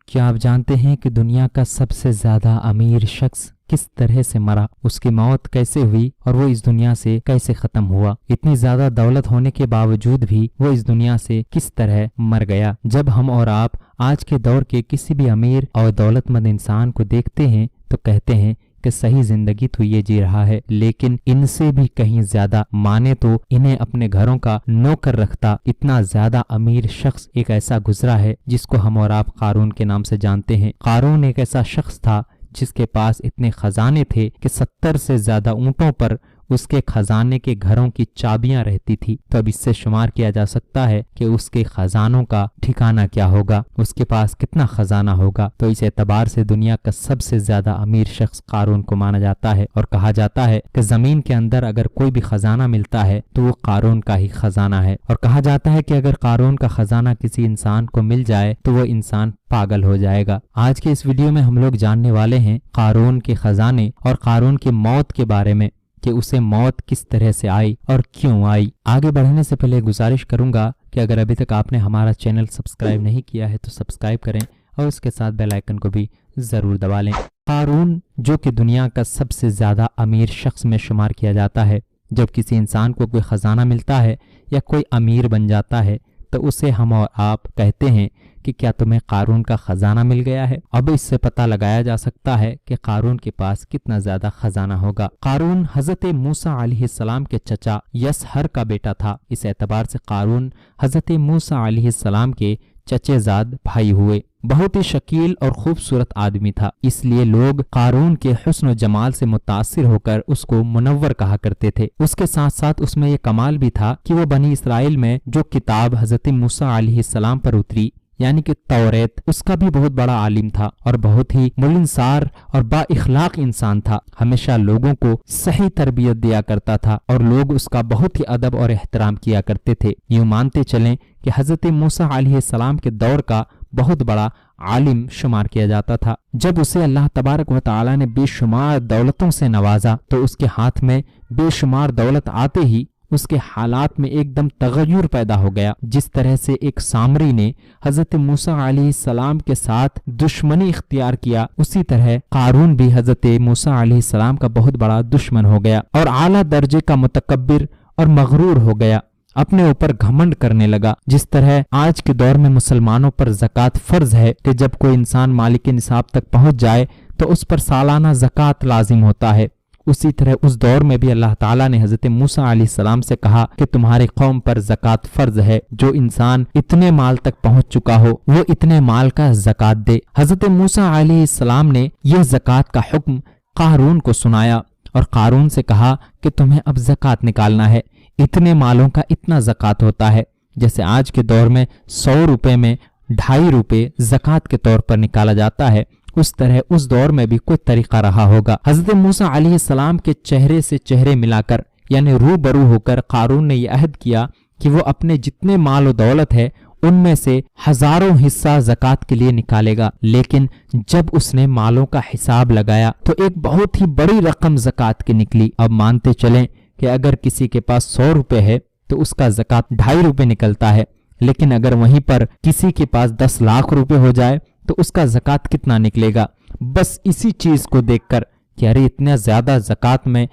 کیا آپ جانتے ہیں کہ دنیا کا سب سے زیادہ امیر شخص کس طرح سے مرا، اس کی موت کیسے ہوئی اور وہ اس دنیا سے کیسے ختم ہوا؟ اتنی زیادہ دولت ہونے کے باوجود بھی وہ اس دنیا سے کس طرح مر گیا؟ جب ہم اور آپ آج کے دور کے کسی بھی امیر اور دولت مند انسان کو دیکھتے ہیں تو کہتے ہیں کہ صحیح زندگی تو یہ جی رہا ہے، لیکن ان سے بھی کہیں زیادہ مانے تو انہیں اپنے گھروں کا نوکر رکھتا اتنا زیادہ امیر شخص ایک ایسا گزرا ہے جس کو ہم اور آپ قارون کے نام سے جانتے ہیں۔ قارون ایک ایسا شخص تھا جس کے پاس اتنے خزانے تھے کہ 70 سے زیادہ اونٹوں پر اس کے خزانے کے گھروں کی چابیاں رہتی تھی۔ تو اب اس سے شمار کیا جا سکتا ہے کہ اس کے خزانوں کا ٹھکانہ کیا ہوگا، اس کے پاس کتنا خزانہ ہوگا۔ تو اس اعتبار سے دنیا کا سب سے زیادہ امیر شخص قارون کو مانا جاتا ہے، اور کہا جاتا ہے کہ زمین کے اندر اگر کوئی بھی خزانہ ملتا ہے تو وہ قارون کا ہی خزانہ ہے، اور کہا جاتا ہے کہ اگر قارون کا خزانہ کسی انسان کو مل جائے تو وہ انسان پاگل ہو جائے گا۔ آج کے اس ویڈیو میں ہم لوگ جاننے والے ہیں قارون کے خزانے اور قارون کی موت کے بارے میں، کہ اسے موت کس طرح سے آئی اور کیوں آئی۔ آگے بڑھنے سے پہلے گزارش کروں گا کہ اگر ابھی تک آپ نے ہمارا چینل سبسکرائب نہیں کیا ہے تو سبسکرائب کریں اور اس کے ساتھ بیل آئیکن کو بھی ضرور دبا لیں۔ قارون جو کہ دنیا کا سب سے زیادہ امیر شخص میں شمار کیا جاتا ہے، جب کسی انسان کو کوئی خزانہ ملتا ہے یا کوئی امیر بن جاتا ہے تو اسے ہم اور آپ کہتے ہیں کہ کیا تمہیں قارون کا خزانہ مل گیا ہے؟ اب اس سے پتہ لگایا جا سکتا ہے کہ قارون کے پاس کتنا زیادہ خزانہ ہوگا۔ قارون حضرت موسیٰ علیہ السلام کے چچا یسہر کا بیٹا تھا۔ اس اعتبار سے قارون حضرت موسیٰ علیہ السلام کے چچے زاد بھائی ہوئے۔ بہت ہی شکیل اور خوبصورت آدمی تھا، اس لیے لوگ قارون کے حسن و جمال سے متاثر ہو کر اس کو منور کہا کرتے تھے۔ اس کے ساتھ ساتھ اس میں یہ کمال بھی تھا کہ وہ بنی اسرائیل میں جو کتاب حضرت موسیٰ علیہ السلام پر اتری یعنی کہ توریت، اس کا بھی بہت بڑا عالم تھا اور بہت ہی ملنسار اور با اخلاق انسان تھا۔ ہمیشہ لوگوں کو صحیح تربیت دیا کرتا تھا اور لوگ اس کا بہت ہی ادب اور احترام کیا کرتے تھے۔ یوں مانتے چلیں کہ حضرت موسیٰ علیہ السلام کے دور کا بہت بڑا عالم شمار کیا جاتا تھا۔ جب اسے اللہ تبارک و تعالی نے بے شمار دولتوں سے نوازا تو اس کے ہاتھ میں بے شمار دولت آتے ہی اس کے حالات میں ایک دم تغیر پیدا ہو گیا۔ جس طرح سے ایک سامری نے حضرت موسیٰ علیہ السلام کے ساتھ دشمنی اختیار کیا، اسی طرح قارون بھی حضرت موسیٰ علیہ السلام کا بہت بڑا دشمن ہو گیا اور اعلیٰ درجے کا متکبر اور مغرور ہو گیا، اپنے اوپر گھمنڈ کرنے لگا۔ جس طرح آج کے دور میں مسلمانوں پر زکوٰۃ فرض ہے کہ جب کوئی انسان مالک نصاب تک پہنچ جائے تو اس پر سالانہ زکوٰۃ لازم ہوتا ہے، اسی طرح اس دور میں بھی اللہ تعالیٰ نے حضرت موسیٰ علیہ السلام سے کہا کہ تمہاری قوم پر زکوٰۃ فرض ہے، جو انسان اتنے مال تک پہنچ چکا ہو وہ اتنے مال کا زکوٰۃ دے۔ حضرت موسیٰ علیہ السلام نے یہ زکوٰۃ کا حکم قارون کو سنایا اور قارون سے کہا کہ تمہیں اب زکوٰۃ نکالنا ہے، اتنے مالوں کا اتنا زکوٰۃ ہوتا ہے۔ جیسے آج کے دور میں 100 روپے میں 2.5 روپے زکوٰۃ کے طور پر نکالا جاتا ہے، اس طرح اس دور میں بھی کوئی طریقہ رہا ہوگا۔ حضرت موسیٰ علیہ السلام کے چہرے سے چہرے ملا کر یعنی روبرو ہو کر قارون نے یہ عہد کیا کہ وہ اپنے جتنے مال و دولت ہے ان میں سے ہزاروں حصہ زکوٰۃ کے لیے نکالے گا، لیکن جب اس نے مالوں کا حساب لگایا تو ایک بہت ہی بڑی رقم زکوٰۃ کی نکلی۔ اب مانتے چلیں کہ اگر کسی کے پاس 100 روپے ہے تو اس کا زکوٰۃ 2.5 روپے نکلتا ہے، لیکن اگر وہیں پر کسی کے پاس 10 لاکھ روپے ہو جائے تو اس کا زکوٰۃ کتنا نکلے گا؟ بس اسی چیز کو دیکھ کر کہ ارے اتنا زیادہ زکوٰۃ میں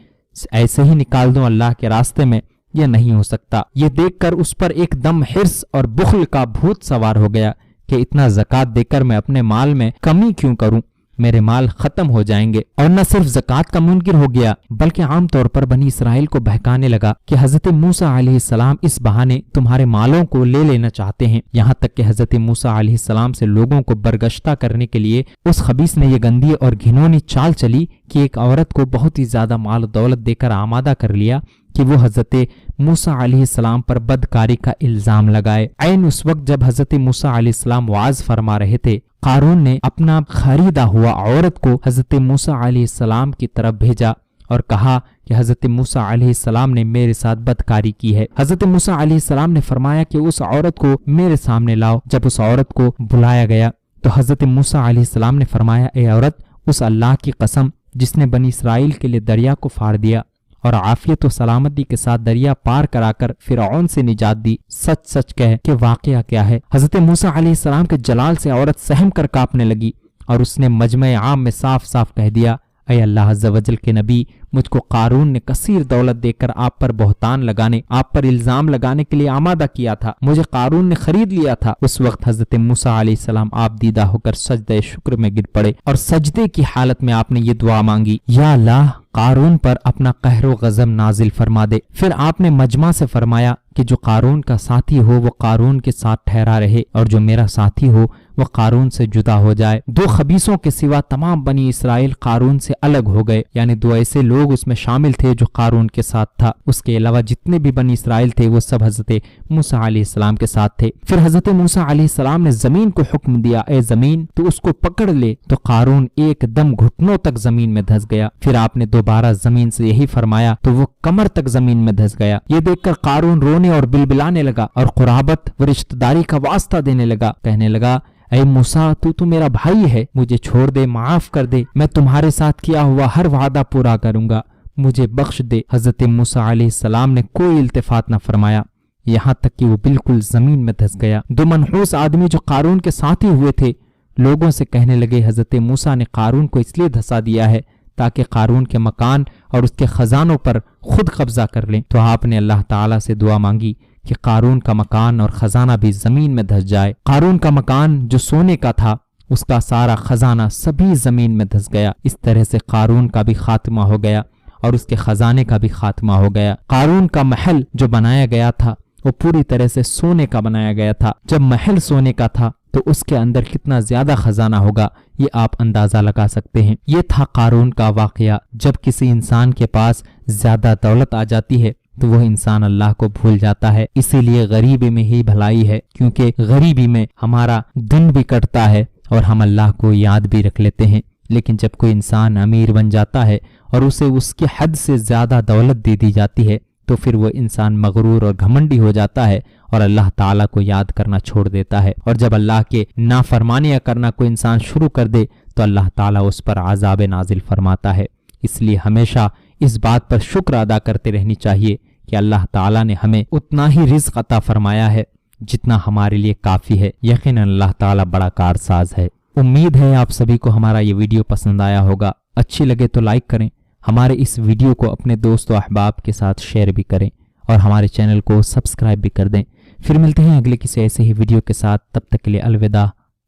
ایسے ہی نکال دوں اللہ کے راستے میں، یہ نہیں ہو سکتا۔ یہ دیکھ کر اس پر ایک دم حرص اور بخل کا بھوت سوار ہو گیا کہ اتنا زکوٰۃ دے کر میں اپنے مال میں کمی کیوں کروں، میرے مال ختم ہو جائیں گے۔ اور نہ صرف زکوٰۃ کا منکر ہو گیا بلکہ عام طور پر بنی اسرائیل کو بہکانے لگا کہ حضرت موسیٰ علیہ السلام اس بہانے تمہارے مالوں کو لے لینا چاہتے ہیں، یہاں تک کہ حضرت موسیٰ علیہ السلام سے لوگوں کو برگشتہ کرنے کے لیے اس خبیث نے یہ گندی اور گھنونی چال چلی کہ ایک عورت کو بہت ہی زیادہ مال و دولت دے کر آمادہ کر لیا کہ وہ حضرت موسیٰ علیہ السلام پر بدکاری کا الزام لگائے۔ عین اس وقت جب حضرت موسیٰ علیہ السلام وعظ فرما رہے تھے، قارون نے اپنا خریدا ہوا عورت کو حضرت موسیٰ علیہ السلام کی طرف بھیجا اور کہا کہ حضرت موسیٰ علیہ السلام نے میرے ساتھ بدکاری کی ہے۔ حضرت موسیٰ علیہ السلام نے فرمایا کہ اس عورت کو میرے سامنے لاؤ۔ جب اس عورت کو بلایا گیا تو حضرت موسیٰ علیہ السلام نے فرمایا، اے عورت، اس اللہ کی قسم جس نے بنی اسرائیل کے لیے دریا کو پھاڑ دیا اور عافیت و سلامتی کے ساتھ دریا پار کرا کر فرعون سے نجات دی۔ سچ سچ کہہ کہ واقعہ کیا ہے۔ حضرت موسیٰ علیہ السلام کے جلال سے عورت سہم کر کانپنے لگی اور اس نے مجمع عام میں صاف صاف کہہ دیا، اے اللہ عز و جل کے نبی، مجھ کو قارون نے کثیر دولت دے کر آپ پر بہتان لگانے، آپ پر الزام لگانے کے لیے آمادہ کیا تھا، مجھے قارون نے خرید لیا تھا۔ اس وقت حضرت موسیٰ علیہ السلام آپ دیدہ ہو کر سجدہ شکر میں گر پڑے اور سجدے کی حالت میں آپ نے یہ دعا مانگی، یا اللہ قارون پر اپنا قہر و غضب نازل فرما دے۔ پھر آپ نے مجمع سے فرمایا کہ جو قارون کا ساتھی ہو وہ قارون کے ساتھ ٹھہرا رہے اور جو میرا ساتھی ہو وہ قارون سے جدا ہو جائے۔ دو خبیثوں کے سوا تمام بنی اسرائیل قارون سے الگ ہو گئے، یعنی دو ایسے لوگ اس میں شامل تھے جو قارون کے ساتھ تھا، اس کے علاوہ جتنے بھی بنی اسرائیل تھے وہ سب حضرت موسیٰ علیہ السلام کے ساتھ تھے۔ پھر حضرت موسیٰ علیہ السلام نے زمین کو حکم دیا، اے زمین تو اس کو پکڑ لے، تو قارون ایک دم گھٹنوں تک زمین میں دھس گیا۔ پھر آپ نے دوبارہ زمین سے یہی فرمایا تو وہ کمر تک زمین میں دھس گیا۔ یہ دیکھ کر قارون رونے اور بلبلانے لگا اور قرابت و رشتہ داری کا واسطہ دینے لگا، کہنے لگا، اے موسیٰ تو میرا بھائی ہے، مجھے چھوڑ دے، معاف کر دے، میں تمہارے ساتھ کیا ہوا ہر وعدہ پورا کروں گا، مجھے بخش دے۔ حضرت موسیٰ علیہ السلام نے کوئی التفات نہ فرمایا، یہاں تک کہ وہ بالکل زمین میں دھس گیا۔ دو منحوس آدمی جو قارون کے ساتھی ہوئے تھے لوگوں سے کہنے لگے، حضرت موسیٰ نے قارون کو اس لیے دھسا دیا ہے تاکہ قارون کے مکان اور اس کے خزانوں پر خود قبضہ کر لیں۔ تو آپ نے اللہ تعالیٰ سے دعا مانگی کہ قارون کا مکان اور خزانہ بھی زمین میں دھس جائے۔ قارون کا مکان جو سونے کا تھا اس کا سارا خزانہ سبھی زمین میں دھس گیا۔ اس طرح سے قارون کا بھی خاتمہ ہو گیا اور اس کے خزانے کا بھی خاتمہ ہو گیا۔ قارون کا محل جو بنایا گیا تھا وہ پوری طرح سے سونے کا بنایا گیا تھا۔ جب محل سونے کا تھا تو اس کے اندر کتنا زیادہ خزانہ ہوگا یہ آپ اندازہ لگا سکتے ہیں۔ یہ تھا قارون کا واقعہ۔ جب کسی انسان کے پاس زیادہ دولت آ جاتی ہے تو وہ انسان اللہ کو بھول جاتا ہے۔ اسی لیے غریبی میں ہی بھلائی ہے، کیونکہ غریبی میں ہمارا دن بھی کٹتا ہے اور ہم اللہ کو یاد بھی رکھ لیتے ہیں۔ لیکن جب کوئی انسان امیر بن جاتا ہے اور اسے اس کی حد سے زیادہ دولت دے دی جاتی ہے تو پھر وہ انسان مغرور اور گھمنڈی ہو جاتا ہے اور اللہ تعالیٰ کو یاد کرنا چھوڑ دیتا ہے۔ اور جب اللہ کے نافرمانیاں کرنا کوئی انسان شروع کر دے تو اللہ تعالیٰ اس پر عذاب نازل فرماتا ہے۔ اس لیے ہمیشہ اس بات پر شکر ادا کرتے رہنی چاہیے کہ اللہ تعالیٰ نے ہمیں اتنا ہی رزق عطا فرمایا ہے جتنا ہمارے لیے کافی ہے۔ یقیناً اللہ تعالیٰ بڑا کارساز ہے۔ امید ہے آپ سبھی کو ہمارا یہ ویڈیو پسند آیا ہوگا۔ اچھی لگے تو لائک کریں، ہمارے اس ویڈیو کو اپنے دوست و احباب کے ساتھ شیئر بھی کریں اور ہمارے چینل کو سبسکرائب بھی کر دیں۔ پھر ملتے ہیں اگلے کسی ایسے ہی ویڈیو کے ساتھ، تب تک کے لیے الوداع،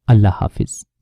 اللہ حافظ۔